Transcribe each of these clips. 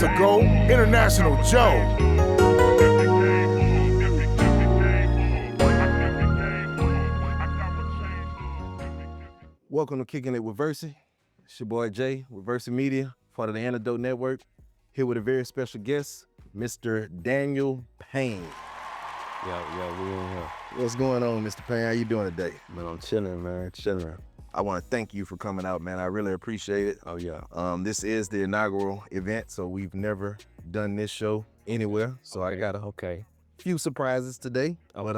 months ago, International Joe. Welcome to Kickin It Wit Versy. It's your boy Jay with Versy Media, part of the Antidote Network. Here with a very special guest, Mr. Daniel Payne. We in here. What's going on, Mr. Payne? How you doing today? Man, I'm chilling, man, chilling. I want to thank you for coming out, man. I really appreciate it. Oh, yeah. This is the inaugural event, so we've never done this show anywhere. So I got a few surprises today. But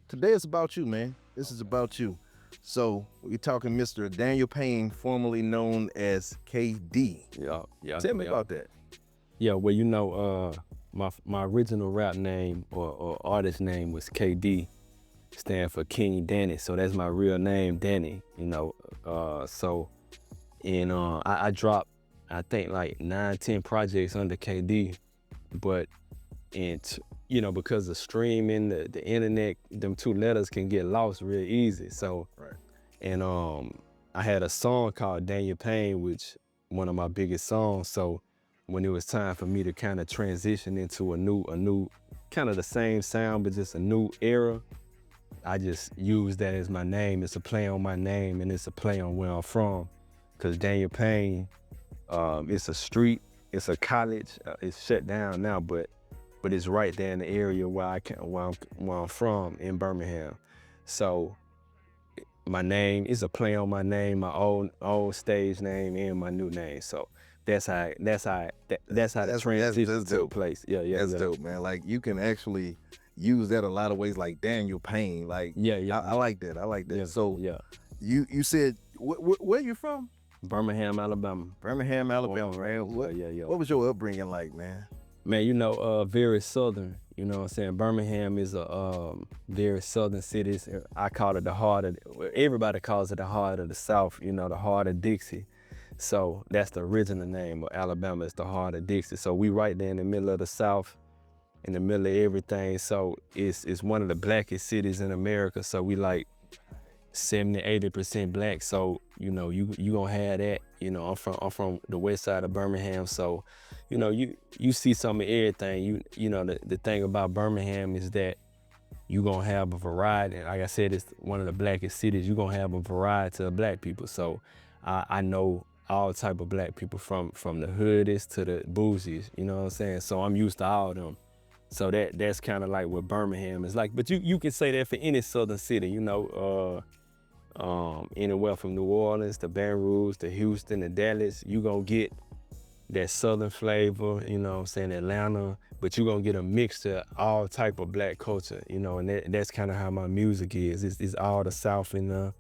today it's about you, man. This is about you. So we're talking Mr. Daniel Payne, formerly known as KD. Yeah. Tell me about that. Yeah, well, you know, my original rap name or artist name was KD, stand for King Danny. So that's my real name, Danny, you know. I dropped, I think like 9, 10 projects under KD, but because of streaming, the internet, them two letters can get lost real easy. So, right. And I had a song called Daniel Payne, which one of my biggest songs. So when it was time for me to kind of transition into a new kind of the same sound, but just a new era, I just used that as my name. It's a play on my name and it's a play on where I'm from. Cause Daniel Payne, it's a street, it's a college, it's shut down now, but it's right there in the area where I'm from in Birmingham. So my name is a play on my name, my old stage name and my new name. So that's how the transition took place. Yeah. That's dope, man. Like you can actually use that a lot of ways, like Daniel Payne. Like I like that. Yeah. So yeah. You said where you from? Birmingham, Alabama. Birmingham, Alabama, right? Yeah. What was your upbringing like, man? Man, you know, very southern. You know what I'm saying? Birmingham is a very southern city. I call it the heart of, everybody calls it the heart of the South, you know, the heart of Dixie. So that's the original name of Alabama, is the heart of Dixie. So we right there in the middle of the South, in the middle of everything. So it's one of the blackest cities in America. So we like 70–80% black. So, you know, you gonna have that. You know, I'm from the west side of Birmingham. So, you know, you see some of everything. You know, the thing about Birmingham is that you gonna have a variety. Like I said, it's one of the blackest cities. You gonna have a variety of black people. So I know all type of black people from the hoodies to the bougies, you know what I'm saying? So I'm used to all of them. So that's kind of like what Birmingham is like. But you can say that for any southern city, you know, anywhere from New Orleans to Baton Rouge to Houston to Dallas, you gonna get that southern flavor, you know what I'm saying, Atlanta, but you gonna get a mixture of all type of black culture, you know, and that's kind of how my music is. It's all the South in there,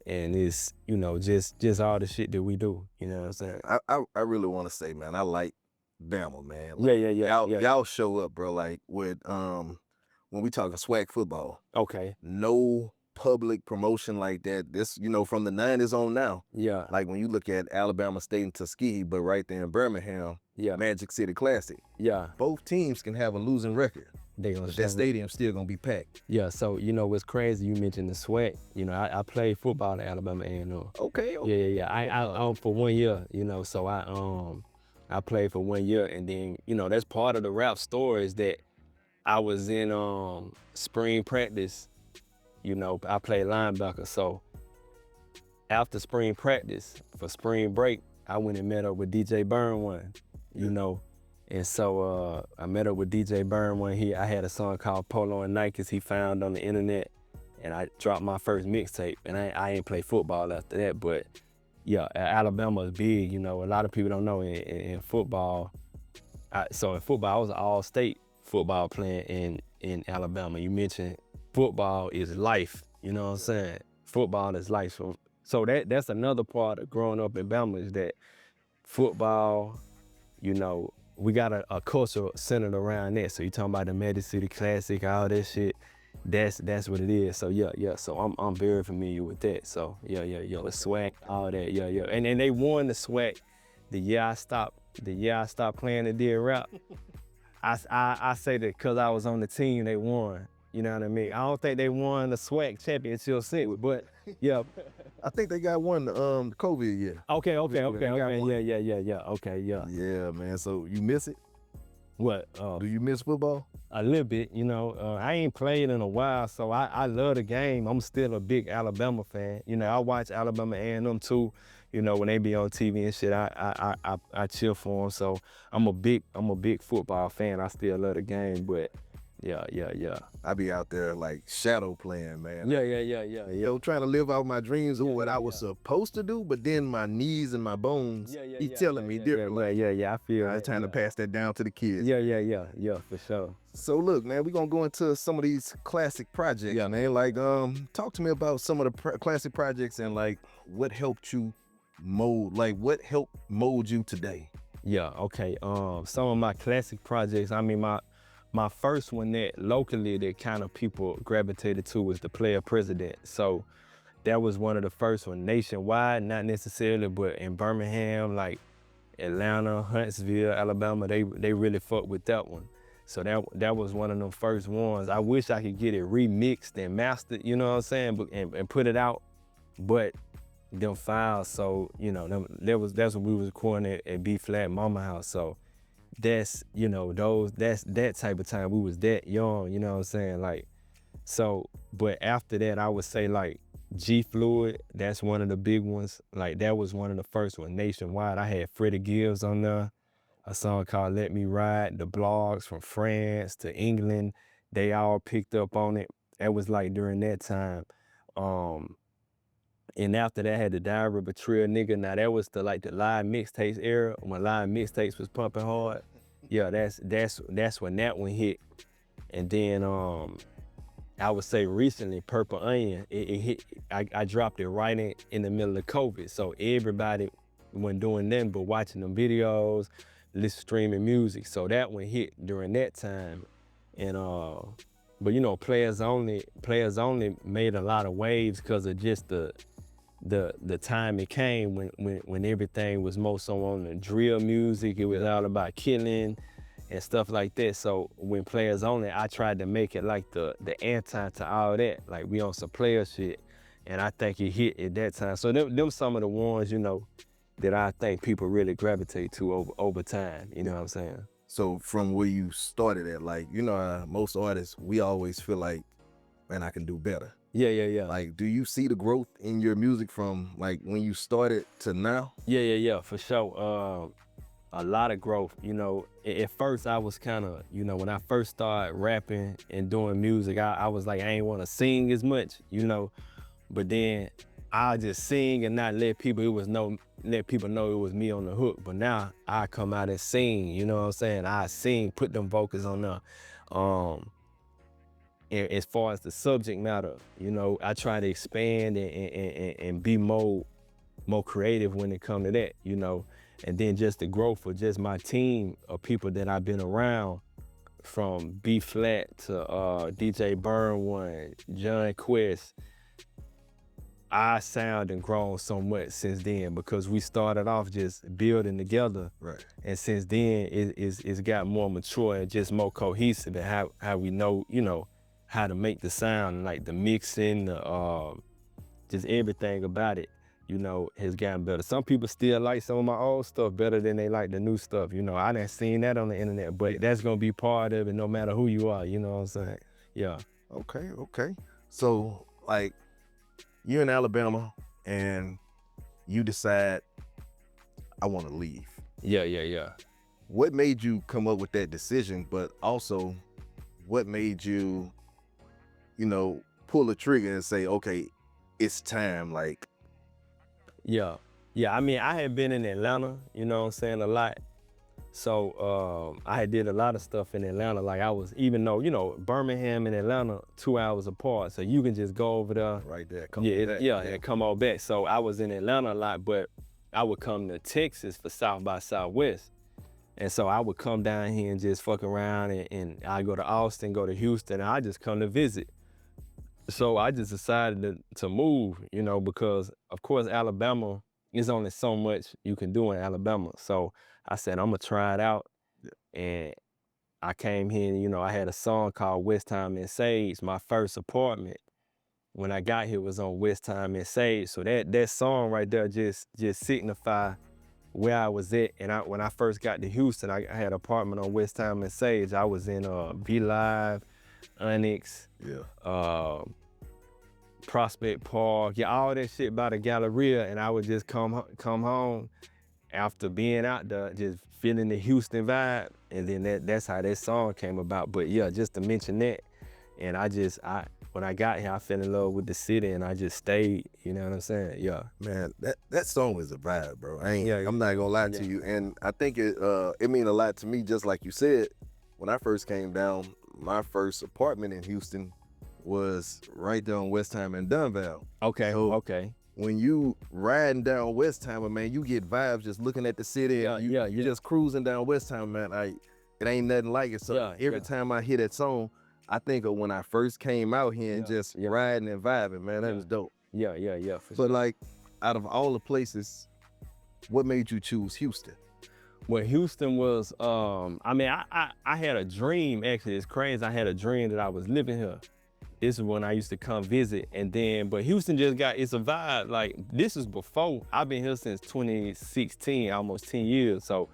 and it's, you know, just all the shit that we do, you know what I'm saying? I really want to say, man, I like Bama, man. Like, Yeah. Y'all show up, bro, like with, when we talking swag football. Okay. No public promotion like that. This, you know, from the 90s on now. Yeah. Like when you look at Alabama State and Tuskegee, but right there in Birmingham, Magic City Classic. Yeah. Both teams can have a losing record. That stadium's still gonna be packed. Yeah, so you know what's crazy, you mentioned the sweat. You know, I played football at Alabama A&M. Okay. Yeah. I for 1 year, you know, so I played for 1 year, and then, you know, that's part of the rap story is that I was in spring practice, you know, I played linebacker. So after spring practice, for spring break, I went and met up with DJ Burn, you know. And so I met up with DJ Burn I had a song called Polo and Nikes he found on the internet, and I dropped my first mixtape, and I ain't play football after that. But yeah, Alabama is big, you know. A lot of people don't know in football. So in football, I was an all-state football player in Alabama. You mentioned football is life, you know what I'm saying? Football is life. So that's another part of growing up in Bama is that football, you know, we got a culture centered around that. So you talking about the Magic City Classic, all that shit. That's what it is. So yeah. So I'm very familiar with that. So yeah. The swag, all that, yeah. And they won the swag the year I stopped playing the dead rap. I say that because I was on the team, they won. You know what I mean? I don't think they won the SWAC championship since, but yeah. I think they got one the COVID year. Okay, okay, They okay, got okay. one. Yeah. Okay, yeah. Yeah, man. So you miss it? What? Do you miss football? A little bit, you know. I ain't played in a while, so I love the game. I'm still a big Alabama fan. You know, I watch Alabama A&M too. You know, when they be on TV and shit, I cheer for them. So I'm a big football fan. I still love the game, but yeah. I be out there like shadow playing, man. Yeah. Trying to live out my dreams of what I was yeah. supposed to do, but then my knees and my bones, he telling me different. Like, Yeah. I feel I'm that, trying to pass that down to the kids. Yeah, for sure. So look, man, we're gonna go into some of these classic projects. Yeah, man. Like, talk to me about some of the classic projects and like what helped you mold, like what helped mold you today. Yeah, okay. Some of my classic projects, I mean, my first one that locally that kind of people gravitated to was the Player President. So that was one of the first ones nationwide, not necessarily, but in Birmingham, like Atlanta, Huntsville, Alabama, they really fucked with that one. So that was one of them first ones. I wish I could get it remixed and mastered, you know what I'm saying, but, and put it out, but them files, so, you know, that's when we was recording at B-Flat Mama House. So that's, you know, that's that type of time. We was that young, you know what I'm saying? Like, so, but after that, I would say like G Fluid, that's one of the big ones. Like that was one of the first ones nationwide. I had Freddie Gibbs on there, a song called Let Me Ride. The blogs from France to England, they all picked up on it. That was like during that time. And after that, I had the Diary of a Trill Nigga. Now that was the like the live mixtapes era when live mixtapes was pumping hard. Yeah, that's when that one hit. And then I would say recently, Purple Onion, it hit. I dropped it right in the middle of COVID, so everybody wasn't doing nothing but watching them videos, streaming music. So that one hit during that time, and but you know, Players Only made a lot of waves because of just the time it came when everything was more so on the drill music. It was all about killing and stuff like that. So when Players Only, I tried to make it like the anti to all that. Like we on some player shit. And I think it hit at that time. So them some of the ones, you know, that I think people really gravitate to over time. You know what I'm saying? So from where you started at, like, you know, most artists, we always feel like, man, I can do better. Yeah. Like, do you see the growth in your music from like when you started to now? Yeah, for sure. A lot of growth, you know. At first I was kind of, you know, when I first started rapping and doing music, I was like, I ain't want to sing as much, you know, but then I just sing and not let people know it was me on the hook. But now I come out and sing, you know what I'm saying? I sing, put them vocals on there. And as far as the subject matter, you know, I try to expand and be more creative when it comes to that, you know. And then just the growth of just my team of people that I've been around, from B-Flat to DJ Burn One, John Quest. Our sound and grown so much since then because we started off just building together. Right. And since then, it's got more mature and just more cohesive and how we know, you know, how to make the sound, like the mixing, just everything about it, you know, has gotten better. Some people still like some of my old stuff better than they like the new stuff. You know, I done seen that on the internet, but that's gonna be part of it no matter who you are, you know what I'm saying? Yeah. Okay. So like you're in Alabama and you decide, I want to leave. Yeah. What made you come up with that decision, but also what made you, you know, pull the trigger and say, okay, it's time, like? Yeah, I mean, I had been in Atlanta, you know what I'm saying, a lot. So I had did a lot of stuff in Atlanta. Like I was, even though, you know, Birmingham and Atlanta, 2 hours apart. So you can just go over there. Right there, and come on back. So I was in Atlanta a lot, but I would come to Texas for South by Southwest. And so I would come down here and just fuck around and I go to Austin, go to Houston, and I just come to visit. So I just decided to move, you know, because of course Alabama, there's only so much you can do in Alabama. So I said, I'm gonna try it out. And I came here, you know, I had a song called West Time and Sage, my first apartment. when I got here was on West Time and Sage. So that song right there just signify where I was at. And when I first got to Houston, I had an apartment on West Time and Sage. I was in V Live, Onyx, Prospect Park, all that shit by the Galleria. And I would just come home after being out there, just feeling the Houston vibe. And then that's how that song came about. But yeah, just to mention that. And when I got here, I fell in love with the city and I just stayed, you know what I'm saying? Yeah. Man, that song is a vibe, bro. I'm not gonna lie to you. And I think it mean a lot to me, just like you said. When I first came down, my first apartment in Houston was right there on West Time and Dunvale. Okay, so okay. When you riding down West Time, man, you get vibes just looking at the city. You're just cruising down West Time, man. It ain't nothing like it. So every time I hear that song, I think of when I first came out here and just riding and vibing, man. That was dope. Yeah, for sure. But like, out of all the places, what made you choose Houston? Well, Houston was, I had a dream, actually. It's crazy. I had a dream that I was living here. This is when I used to come visit. But Houston it's a vibe. Like, this is before. I've been here since 2016, almost 10 years. So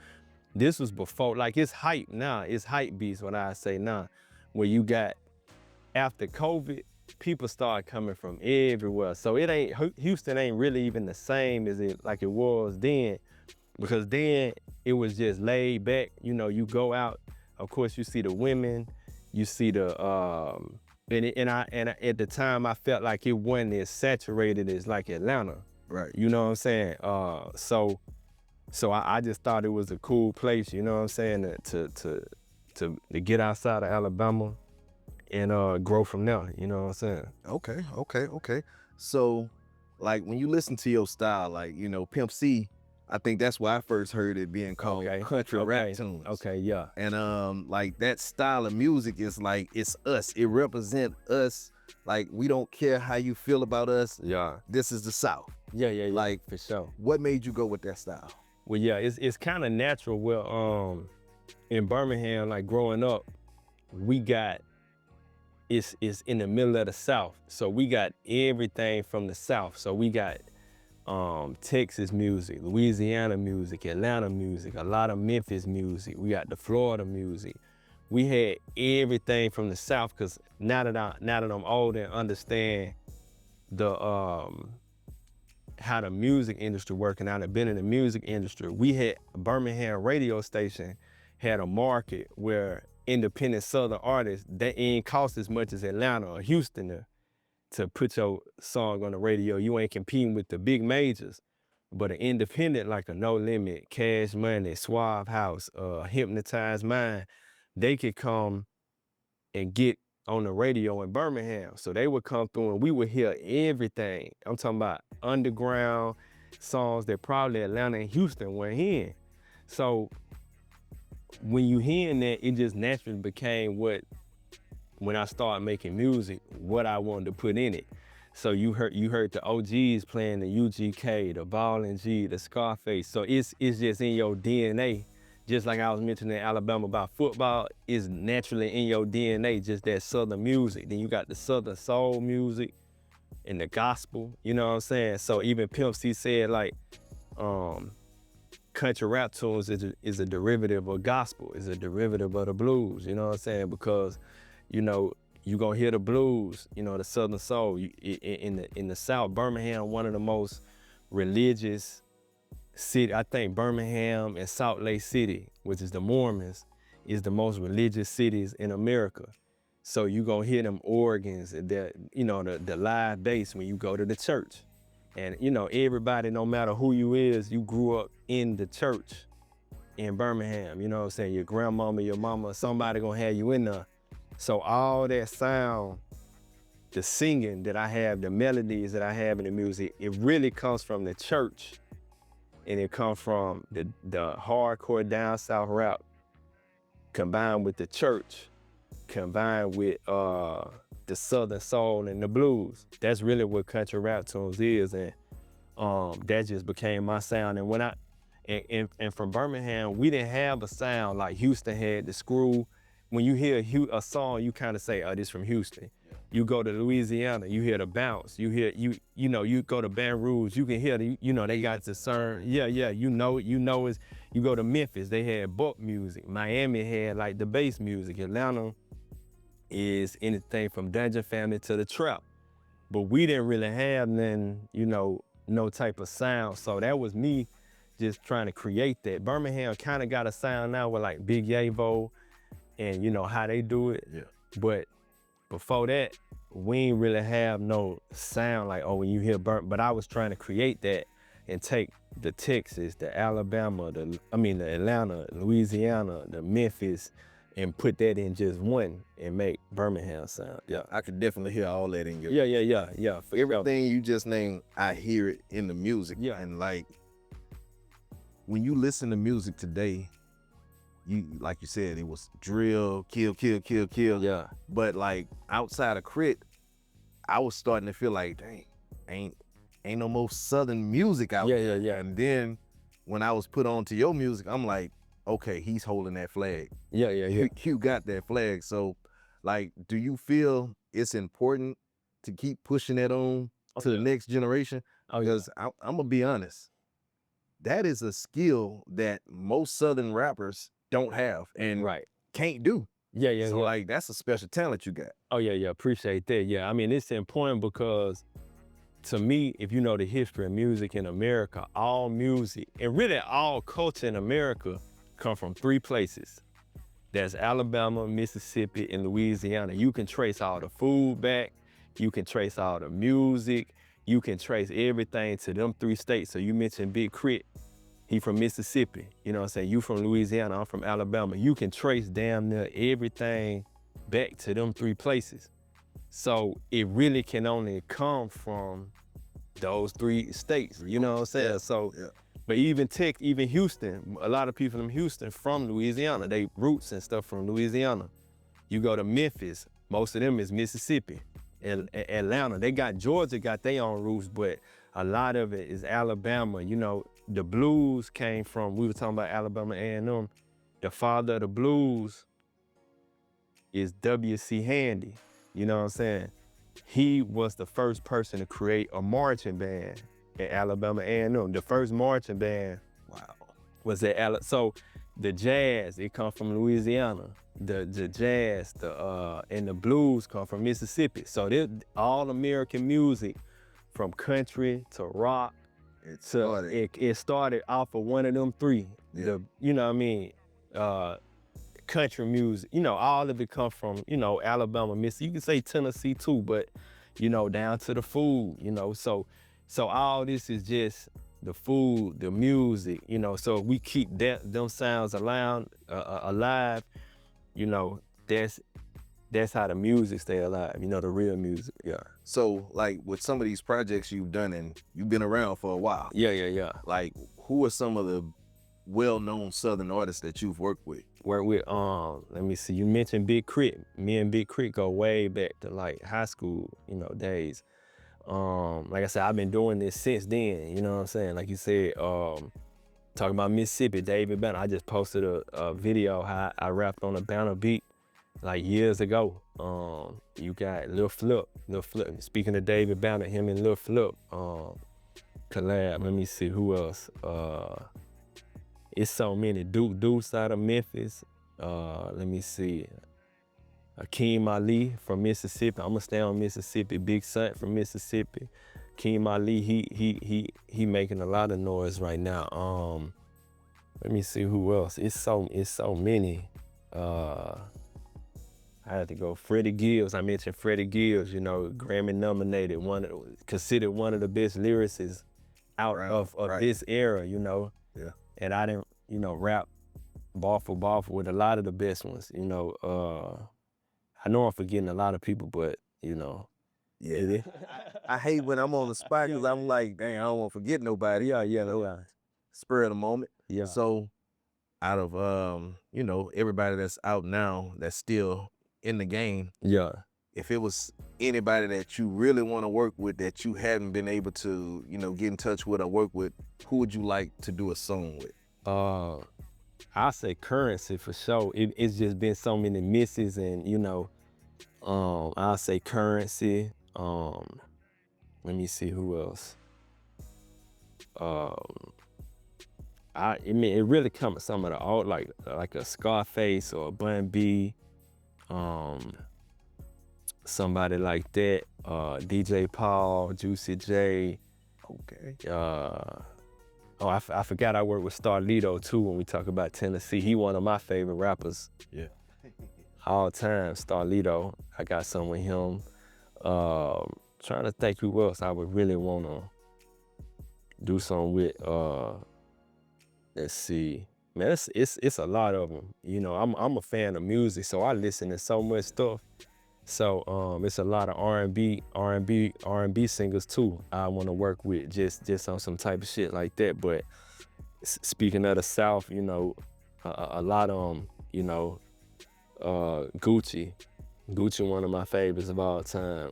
this was before, like, it's hype now. It's hype beast when I say now. Where you got, after COVID, people started coming from everywhere. So Houston ain't really even the same as it was then, because then it was just laid back. You know, you go out, of course you see the women, you see the, and at the time I felt like it wasn't as saturated as like Atlanta. Right. You know what I'm saying? So I just thought it was a cool place, you know what I'm saying, to get outside of Alabama and grow from there, you know what I'm saying? Okay. So, like, when you listen to your style, like, you know, Pimp C, I think that's why I first heard it being called country rap tunes. Okay, yeah. And like, that style of music is like, it's us. It represents us. Like, we don't care how you feel about us. Yeah. This is the South. Yeah. Like, for sure. What made you go with that style? Well, yeah, it's kind of natural. Well, in Birmingham, like growing up, it's in the middle of the South. So we got everything from the South. So we got Texas music, Louisiana music, Atlanta music, a lot of Memphis music. We got the Florida music. We had everything from the South, because now that I'm older and understand the how the music industry working out, I've been in the music industry. We had a Birmingham radio station had a market where independent Southern artists, that ain't cost as much as Atlanta or Houston to put your song on the radio. You ain't competing with the big majors, but an independent like a No Limit, Cash Money, Suave House, Hypnotized Mind, they could come and get on the radio in Birmingham. So they would come through and we would hear everything. I'm talking about underground songs that probably Atlanta and Houston weren't hearing. So when you hearing that, it just naturally became when I started making music, what I wanted to put in it. So you heard the OGs playing the UGK, the Ball and G, the Scarface. So it's just in your DNA. Just like I was mentioning in Alabama about football, is naturally in your DNA, just that Southern music. Then you got the Southern soul music and the gospel, you know what I'm saying? So even Pimp C said, like, country rap tunes is a derivative of gospel, is a derivative of the blues, you know what I'm saying? Because, you know, you gonna hear the blues, you know, the Southern soul. In the South, Birmingham, one of the most religious city. I think Birmingham and Salt Lake City, which is the Mormons, is the most religious cities in America. So you gonna hear them organs, the live bass when you go to the church. And you know, everybody, no matter who you is, you grew up in the church in Birmingham, you know what I'm saying? Your grandmama, your mama, somebody gonna have you in there. So all that sound, the singing that I have, the melodies that I have in the music, it really comes from the church. And it comes from the hardcore down south rap combined with the church, combined with the Southern soul and the blues. That's really what country rap tunes is, and that just became my sound. And when and from Birmingham, we didn't have a sound like Houston had. The screw. When you hear a song, you kind of say, "Oh, this from Houston." You go to Louisiana, you hear the bounce. You hear you go to Baton Rouge, you can hear they got the CERN. Yeah, you know it's. You go to Memphis, they had buck music. Miami had like the bass music. Atlanta is anything from Dungeon Family to the trap. But we didn't really have none, no type of sound. So that was me just trying to create that. Birmingham kind of got a sound now with like Big Yavo and how they do it. Yeah. But before that, we ain't really have no sound like, when you hear but I was trying to create that and take the Texas, the Alabama, the Atlanta, Louisiana, the Memphis, and put that in just one and make Birmingham sound. Yeah, I could definitely hear all that in your. Yeah. For everything you just named, I hear it in the music. Yeah. And like, when you listen to music today, like you said, it was drill, kill. Yeah. But like outside of Crit, I was starting to feel like, dang, ain't no more Southern music out there. Yeah. And then when I was put on to your music, I'm like, okay, he's holding that flag. Yeah. You got that flag. So like, do you feel it's important to keep pushing that on to the next generation? Because I'm gonna be honest, that is a skill that most Southern rappers don't have and can't do. Yeah. So like, that's a special talent you got. Oh yeah, appreciate that. Yeah, I mean, it's important because to me, if you know the history of music in America, all music and really all culture in America come from three places. That's Alabama, Mississippi, and Louisiana. You can trace all the food back, you can trace all the music, you can trace everything to them three states. So you mentioned Big Crit, he from Mississippi, you know what I'm saying? You from Louisiana, I'm from Alabama. You can trace damn near everything back to them three places. So it really can only come from those three states, you know what I'm saying? But even Houston, a lot of people in Houston from Louisiana, they roots and stuff from Louisiana. You go to Memphis, most of them is Mississippi. Atlanta, Georgia got their own roots, but a lot of it is Alabama. The blues came from, we were talking about Alabama A&M. The father of the blues is W.C. Handy, you know what I'm saying? He was the first person to create a marching band at Alabama A&M. The first marching band was at Alabama. So the jazz, it come from Louisiana. The jazz, and the blues come from Mississippi. So all American music, from country to rock, it started off of one of them three. Country music, all of it come from, Alabama, Mississippi. You can say Tennessee too, but, down to the food, So all this is just the food, the music, so we keep them sounds alive, that's how the music stay alive, the real music, yeah. So like with some of these projects you've done and you've been around for a while. Yeah. Like who are some of the well-known Southern artists that you've worked with? Let me see, you mentioned Big Crit. Me and Big Crit go way back to like high school, days. Like I said, I've been doing this since then, you know what I'm saying? Like you said, talking about Mississippi, David Banner. I just posted a video how I rapped on a Banner beat like years ago. You got Lil Flip. Speaking of David Banner, him and Lil Flip collab. Let me see who else. It's so many. Deuce out of Memphis. Let me see. Akeem Ali from Mississippi. I'm gonna stay on Mississippi. Big Son from Mississippi. Akeem Ali, he making a lot of noise right now. Let me see who else. It's so many. I had to go. Freddie Gibbs. I mentioned Freddie Gibbs. Grammy nominated, considered one of the best lyricists out of this era. Yeah. And I didn't, rap bar for with a lot of the best ones. I know I'm forgetting a lot of people, but Yeah. I hate when I'm on the spot because I'm like, dang, I don't want to forget nobody. Yeah. Spur of the moment. Yeah. So out of everybody that's out now that's still in the game. Yeah. If it was anybody that you really want to work with that you haven't been able to, get in touch with or work with, who would you like to do a song with? I say Currency for sure. It's just been so many misses and, I'll say Currency. Let me see who else. I mean, it really comes some of the old, like a Scarface or a Bun B, somebody like that. DJ Paul, Juicy J. Okay. I forgot I worked with Starlito too when we talk about Tennessee. He one of my favorite rappers. Yeah. All time, Starlito. I got some with him. Trying to think who else I would really wanna do something with. Let's see, man, it's a lot of them. You know, I'm a fan of music, so I listen to so much stuff. So it's a lot of R&B singers too. I want to work with just on some type of shit like that. But speaking of the South, you know, a lot of them, you know, Gucci, one of my favorites of all time.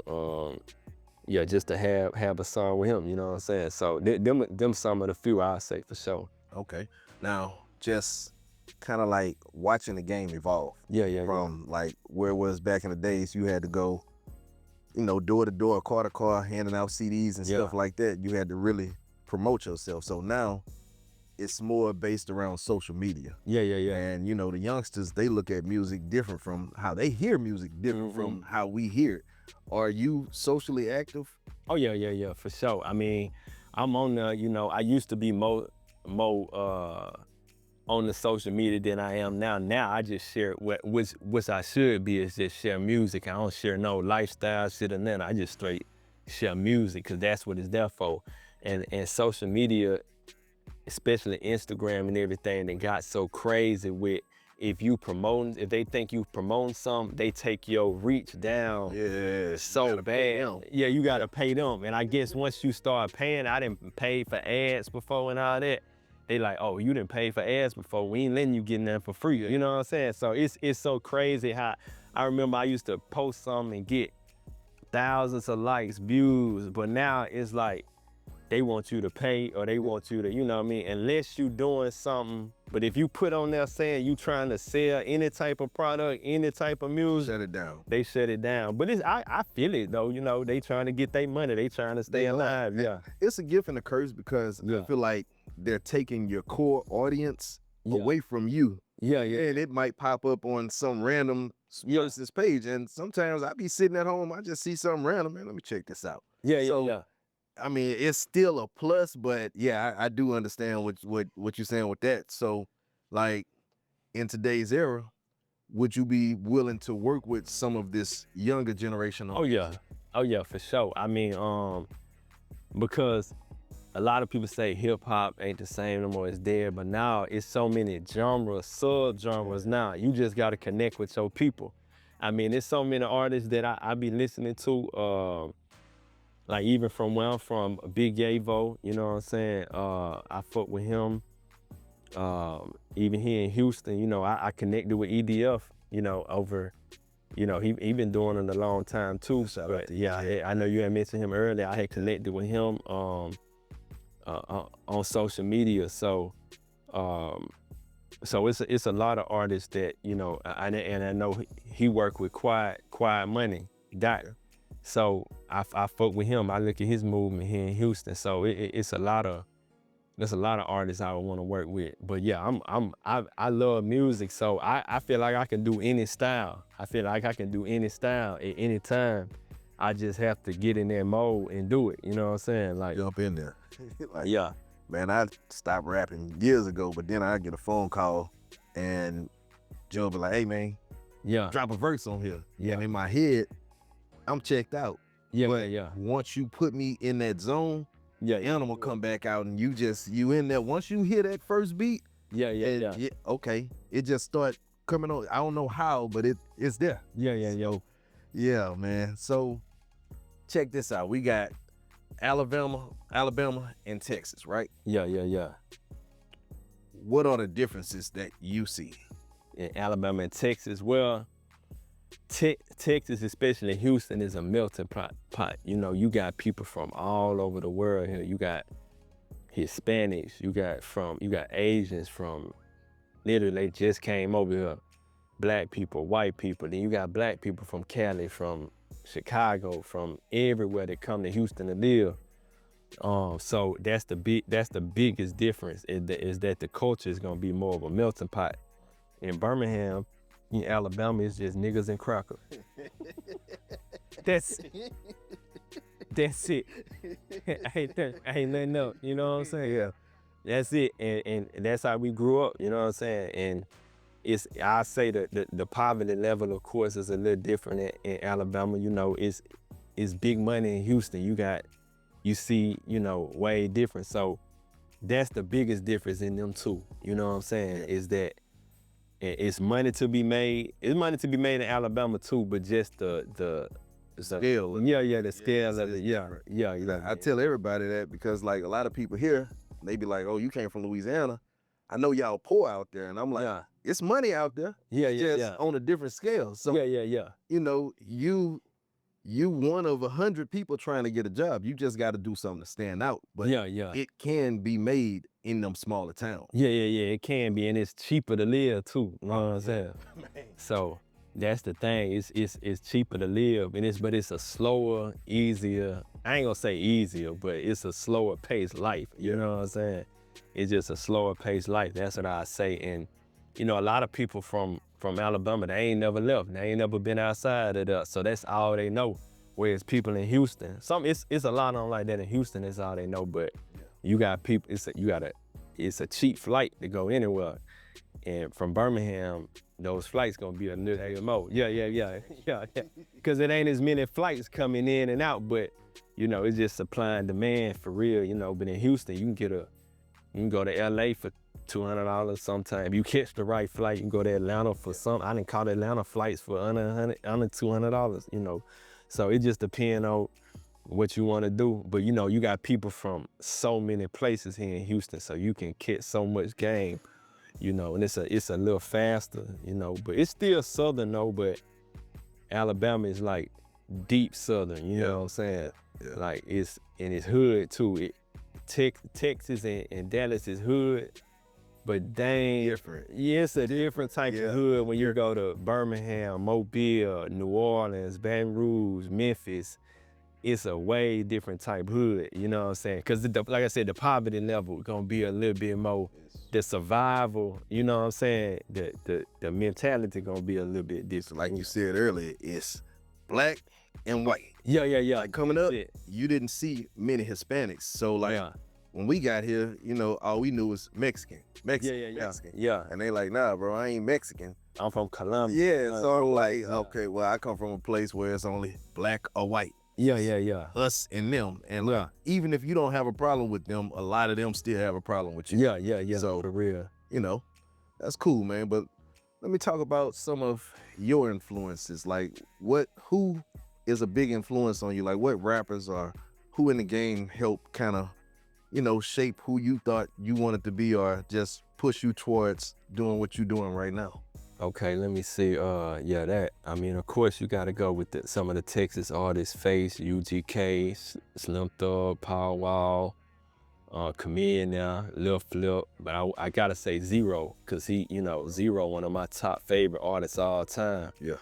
Yeah, just to have a song with him, you know what I'm saying? So them some of the few I say for sure. Okay. Now, just kind of like watching the game evolve. Yeah. From like where it was back in the days, you had to go, you know, door to door, car to car, handing out CDs and stuff like that. You had to really promote yourself. So now it's more based around social media. Yeah. And you know, the youngsters, they look at music different from how they hear music, different from how we hear it. Are you socially active? Oh yeah, for sure. I mean, I'm on the, you know, I used to be more on the social media than I am now. Now I just share which I should be is just share music. I don't share no lifestyle shit or nothing. I just straight share music because that's what it's there for. And social media, especially Instagram and everything, that got so crazy with if they think you promoting something, they take your reach down so bad. Yeah, you gotta pay them. And I guess once you start paying, I didn't pay for ads before and all that. They like, oh, you didn't pay for ads before. We ain't letting you get nothing for free. You know what I'm saying? So it's so crazy how I remember I used to post something and get thousands of likes, views, but now it's like they want you to pay or they want you to, you know what I mean? Unless you doing something, but if you put on there saying you trying to sell any type of product, any type of music, shut it down. They shut it down. But I feel it though, you know, they trying to get their money, they trying to stay alive, yeah. It's a gift and a curse because I feel like they're taking your core audience away from you. Yeah. And it might pop up on some random person's page. And sometimes I be sitting at home, I just see something random, man, let me check this out. Yeah. I mean, it's still a plus, but yeah, I do understand what you're saying with that. So, like, in today's era, would you be willing to work with some of this younger generation? Oh yeah, for sure. I mean, because a lot of people say hip hop ain't the same no more, it's dead, but now it's so many genres, sub-genres now. You just gotta connect with your people. I mean, there's so many artists that I be listening to, like even from where I'm from, Big Yavo, you know what I'm saying? I fuck with him. Even here in Houston, you know, I connected with EDF, you know, over, you know, he been doing it a long time too. But yeah, I know you had mentioned him earlier. I had connected with him on social media. So it's a lot of artists that, you know, and I know he worked with Quiet Money, Doc. So I fuck with him. I look at his movement here in Houston. So there's a lot of artists I would want to work with. But yeah, I love music. So I feel like I can do any style. I feel like I can do any style at any time. I just have to get in that mode and do it. You know what I'm saying? Like jump in there. Like, yeah. Man, I stopped rapping years ago, but then I get a phone call and Joe be like, hey man, drop a verse on here. Yeah. And in my head, I'm checked out. Yeah. Once you put me in that zone, animal come back out and you in there. Once you hear that first beat, okay, it just start coming on. I don't know how, but it's there. Yeah, man. So check this out. We got Alabama, and Texas, right? Yeah. What are the differences that you see in Alabama and Texas? Well, Texas, especially Houston, is a melting pot. You know, you got people from all over the world here. You got Hispanics, you got Asians from literally they just came over here. black people, white people. Then you got black people from Cali, from Chicago, from everywhere that come to Houston to live. So that's the biggest difference is that the culture is gonna be more of a melting pot. In Birmingham, in Alabama, it's just niggas and crackers. That's it. ain't nothing else. You know what I'm saying? Yeah. That's it. And that's how we grew up. You know what I'm saying? And I say that the poverty level, of course, is a little different in Alabama. You know, it's big money in Houston. You see, you know, way different. So that's the biggest difference in them two. You know what I'm saying? Is that it's money to be made. It's money to be made in Alabama too, but just the scale. The scale of it. Yeah. I tell everybody that because like a lot of people here, they be like, oh, you came from Louisiana. I know y'all poor out there. And I'm like, it's money out there. Just on a different scale. So you know, you one of 100 people trying to get a job. You just got to do something to stand out. But it can be made in them smaller towns. It can be, and it's cheaper to live too. You know what I'm saying? So that's the thing. It's cheaper to live, but it's a slower, easier. I ain't gonna say easier, but it's a slower paced life. You know what I'm saying? It's just a slower paced life. That's what I say. And you know, a lot of people from Alabama, they ain't never left. They ain't never been outside of that. So that's all they know. Whereas people in Houston, it's a lot of them like that in Houston, that's all they know. But you got people, it's a cheap flight to go anywhere. And from Birmingham, those flights gonna be a little bit more. Yeah. Cause it ain't as many flights coming in and out, but you know, it's just supply and demand for real, you know. But in Houston, you can go to LA for $200 sometime. You catch the right flight, you can go to Atlanta for I done caught Atlanta flights for under $200, you know. So it just depends on what you want to do. But you know, you got people from so many places here in Houston, so you can catch so much game, you know, and it's a little faster, you know, but it's still Southern though, but Alabama is like deep Southern, you know what I'm saying? Like it's hood too. Texas and Dallas is hood, but dang, different. Yeah, it's a different type of hood when you go to Birmingham, Mobile, New Orleans, Baton Rouge, Memphis. It's a way different type hood, you know what I'm saying? Because like I said, the poverty level gonna be a little bit more. The survival, you know what I'm saying? The mentality gonna be a little bit different. Like you said earlier, it's black and white. Yeah. Like coming up, you didn't see many Hispanics. So like when we got here, you know, all we knew was Mexican. Yeah. And they like, nah, bro, I ain't Mexican. I'm from Colombia. Yeah, so I'm like, okay, well, I come from a place where it's only black or white. Yeah. Us and them. And even if you don't have a problem with them, a lot of them still have a problem with you. Yeah. So for real. You know, that's cool, man. But let me talk about some of your influences. Like who is a big influence on you? Like what rappers or who in the game helped kind of, you know, shape who you thought you wanted to be or just push you towards doing what you're doing right now? Okay, let me see. I mean, of course, you got to go with some of the Texas artists: Face, UGK, Slim Thug, Power Wall, Chameleon now, Lil Flip. But I gotta say Zero, cause Zero, one of my top favorite artists all time. Yeah.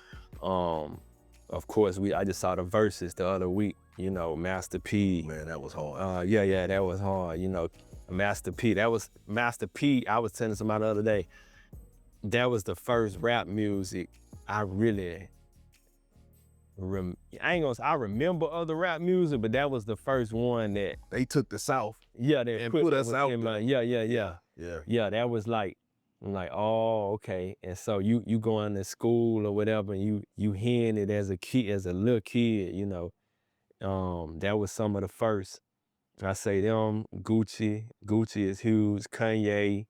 Of course, I just saw the verses the other week. You know, Master P. Man, that was hard. That was hard. You know, Master P. That was Master P. I was telling somebody the other day. That was the first rap music I really, I remember other rap music, but that was the first one that they took the South they put us out there. Yeah, that was like, I'm like, oh, okay. And so you going to school or whatever, and you hearing it as a little kid, you know. That was some of the first. I say them, Gucci is huge, Kanye,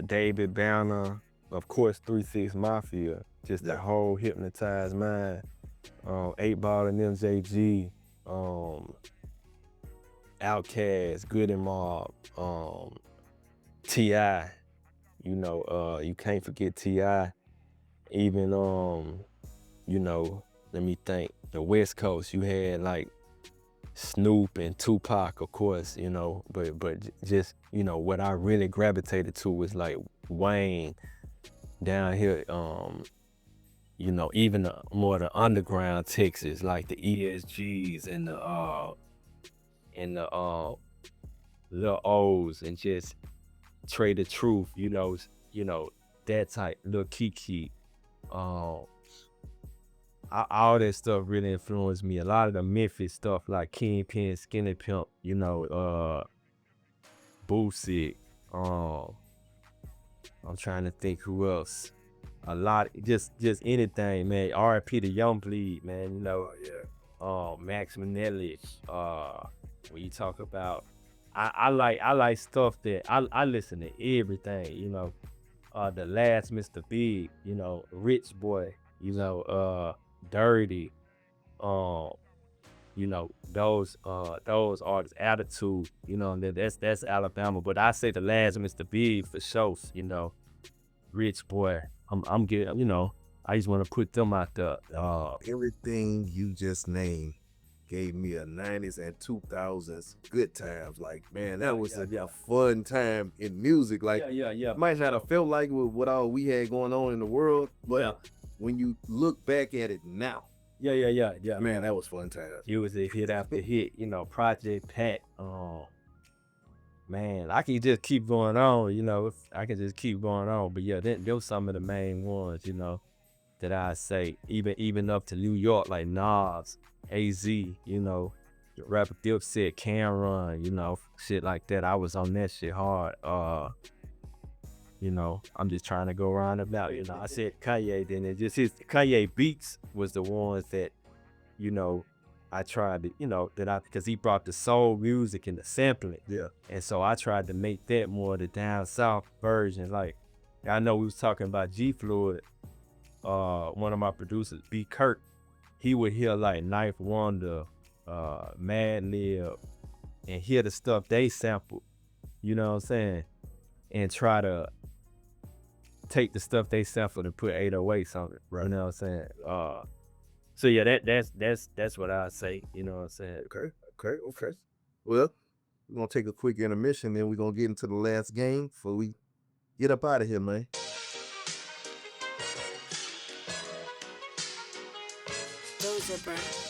David Banner, of course 3 6 Mafia, just the whole Hypnotized Mind, 8 Ball and MJG, Outkast, Good and Mob, T.I., you know, you can't forget T.I., even, you know, let me think, the West Coast, you had like Snoop and Tupac, of course, you know, but just, you know, what I really gravitated to was like Wayne, down here, you know, even more the underground Texas, like the ESGs and the Lil O's, and just Trade the Truth, you know, that type, Lil Kiki, all that stuff really influenced me. A lot of the Memphis stuff like Kingpin, Skinny Pimp, you know, Boosie, I'm trying to think who else. A lot, just anything, man. R.I.P. to Young Bleed, man. You know, Max Minnelli. When you talk about, I like stuff that I listen to everything. You know, The Last Mr. Big. You know, Rich Boy. You know, Dirty. You know, those artists, Attitude. You know, that's Alabama. But I say The Last Mr. Big for sure. You know, Rich Boy. I'm getting, you know, I just want to put them out there. Everything you just named gave me a 90s and 2000s good times. Like, man, that was a fun time in music. Like, Yeah. might not have felt like with what all we had going on in the world, but when you look back at it now, Yeah. man, that was fun times. It was a hit after hit, you know, Project Pat. Man, I can just keep going on, you know, I can just keep going on. But yeah, those some of the main ones, you know, that I say, even up to New York, like Nas, AZ, you know, rapper Dipset, Cameron, you know, shit like that. I was on that shit hard. You know, I'm just trying to go around about, you know. I said Kanye, then it just his Kanye beats was the ones that, you know, I tried to, you know, because he brought the soul music and the sampling. Yeah. And so I tried to make that more the down south version. Like, I know we was talking about G Fluid, one of my producers, B Kirk, he would hear like Knife Wonder, Mad Lib, and hear the stuff they sampled, you know what I'm saying? And try to take the stuff they sampled and put 808s on it, right. You know what I'm saying? So yeah, that's what I say, you know what I'm saying? Okay. Well, we're gonna take a quick intermission, then we're gonna get into the last game before we get up out of here, man. Those are burnt.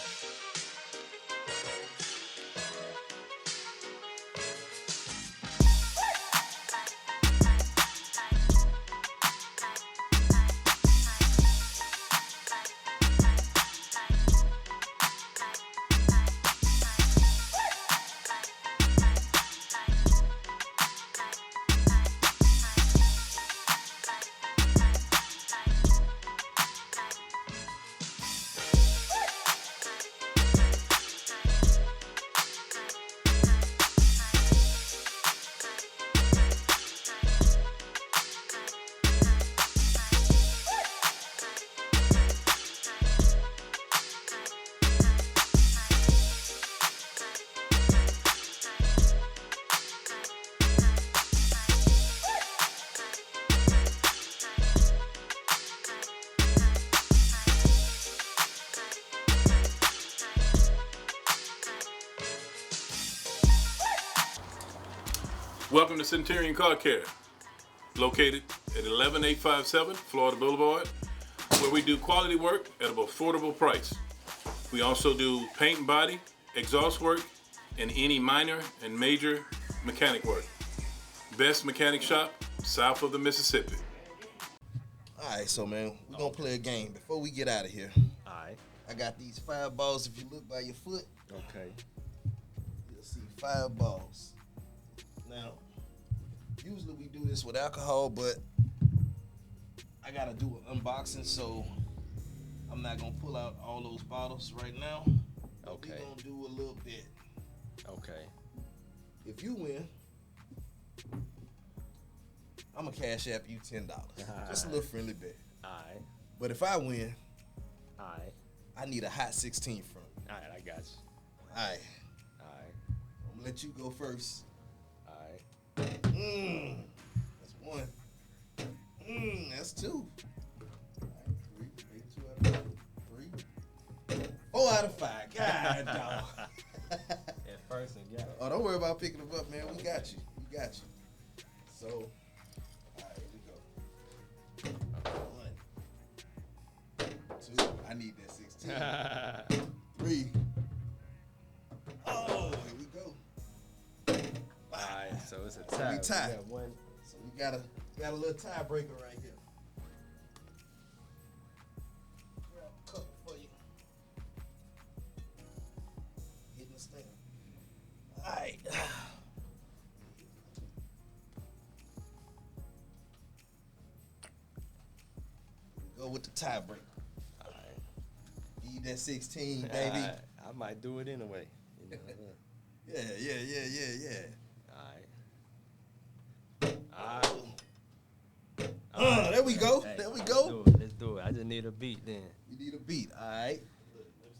Welcome to Centurion Car Care, located at 11857 Florida Boulevard, where we do quality work at an affordable price. We also do paint and body, exhaust work, and any minor and major mechanic work. Best mechanic shop south of the Mississippi. All right, so man, we're gonna play a game before we get out of here. All right. I got these 5 balls. If you look by your foot, Okay. you'll see 5 balls. Now, usually we do this with alcohol, but I gotta do an unboxing, so I'm not gonna pull out all those bottles right now. Okay. We're gonna do a little bit. Okay. If you win, I'm gonna cash app you $10. Just a little friendly bet. All right. But if I win, All right. I need a hot 16 from you. All right. I got you. All right, All right. I'm gonna let you go first. All right. That's 1. That's 2. All right, 3. 2 out of 3. 4 out of 5. God, dog. At first, and got it. Oh, don't worry about picking them up, man. We got you. So, all right, here we go. I need that 16. 3. Oh, here we go. Alright, so it's a tie. We tie. got one. So we got a little tiebreaker right here. Grab a couple for you. Hitting this thing. All right. Go with the tiebreaker. All right. Need that 16, baby. Alright, I might do it anyway. You know, Yeah. Alright. There we go. Hey, There we go. Let's do it. I just need a beat then. You need a beat. All right. Let's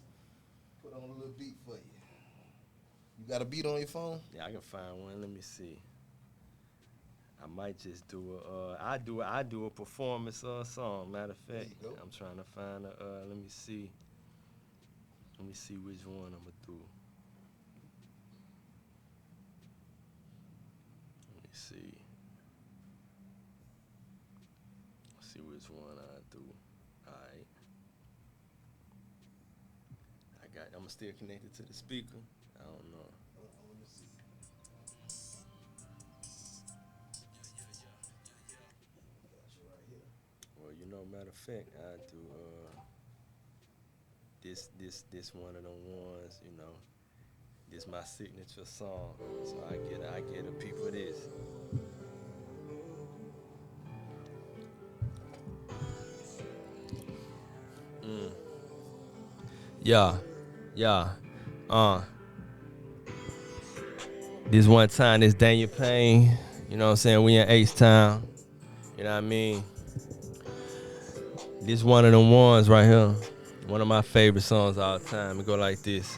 put on a little beat for you. You got a beat on your phone? Yeah, I can find one. Let me see. I might just do I do a performance song. Matter of fact, There you go. I'm trying to find let me see. Let me see which one I'm gonna do. Let me see. Let's see which one I do. Alright. I'm still connected to the speaker. I don't know. Let me see. Got you right here. Well, you know, matter of fact, I do this one of them ones, you know. This my signature song. So I get a peep of this. Yeah. This one time, this Daniel Payne, you know what I'm saying? We in H-Town. You know what I mean? This one of them ones right here. One of my favorite songs all the time. It go like this.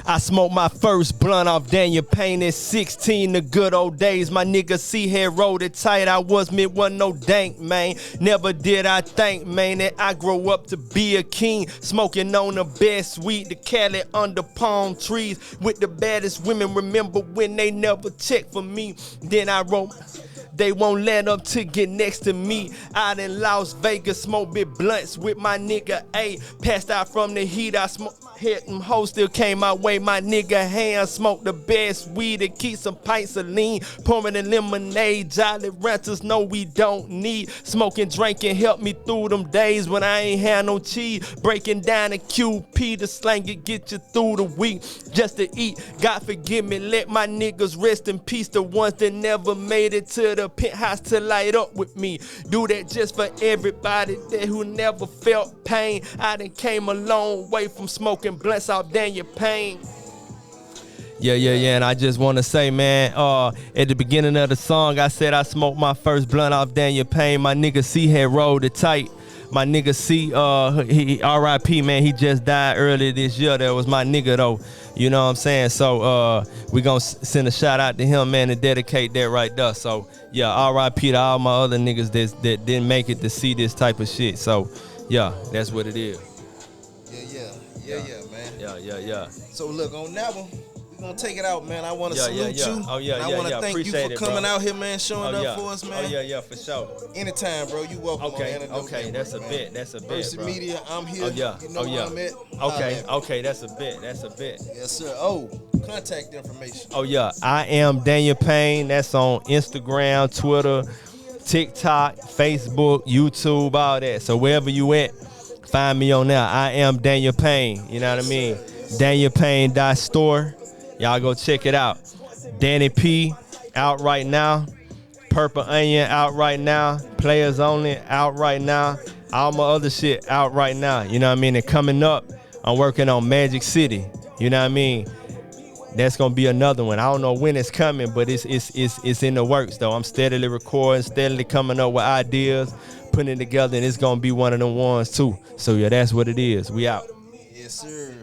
I smoked my first blunt off Daniel Payne at 16, the good old days. My nigga C-head rolled it tight. I wasn't no dank, man. Never did I think, man, that I grow up to be a king. Smoking on the best weed, the Cali under palm trees. With the baddest women, remember when they never checked for me. Then I wrote... They won't let up to get next to me. Out in Las Vegas, smoke big blunts with my nigga A. Passed out from the heat, I smoked. Hit them hoes still came my way. My nigga hands smoked the best weed to keep some pints of lean. Pouring in lemonade, Jolly Ranchers know we don't need. Smoking, drinking, help me through them days when I ain't had no cheese. Breaking down the QP to slang it, get you through the week. Just to eat, God forgive me, let my niggas rest in peace. The ones that never made it to the penthouse to light up with me. Do that just for everybody that who never felt pain. I done came a long way from smoking blunts off Daniel Payne. Yeah, and I just want to say, man, at the beginning of the song, I said I smoked my first blunt off Daniel Payne. My nigga C had rolled it tight. My nigga C, he R.I.P., man, he just died earlier this year. That was my nigga, though. You know what I'm saying? So we gonna send a shout out to him, man, and dedicate that right there. So, yeah, R.I.P. to all my other niggas that didn't make it to see this type of shit. So, yeah, that's what it is. Yeah, man. Yeah. So look, on that one, we're gonna take it out, man. I wanna salute you. Oh, yeah, I wanna thank you Appreciate for coming bro. out here, man, showing up for us, man. Oh, yeah, for sure. Anytime, bro. You welcome on Antidote Okay, Network, that's a man. bet. That's a bet, Versy bro. Media, I'm here. Oh, yeah. You know where I'm at. Okay, that's a bet. Yes, sir. Oh, contact information. Oh, yeah, I am Daniel Payne. That's on Instagram, Twitter, TikTok, Facebook, YouTube, all that. So wherever you at, find me on there. I am Daniel Payne. You know what I mean? DanielPayne.store. Y'all go check it out. Danny P out right now. Purple Onion out right now. Players Only out right now. All my other shit out right now. You know what I mean? And coming up, I'm working on Magic City. You know what I mean? That's gonna be another one. I don't know when it's coming, but it's in the works though. I'm steadily recording, steadily coming up with ideas, putting it together, and it's gonna be one of them ones too. So yeah, that's what it is. We out. Yes, sir.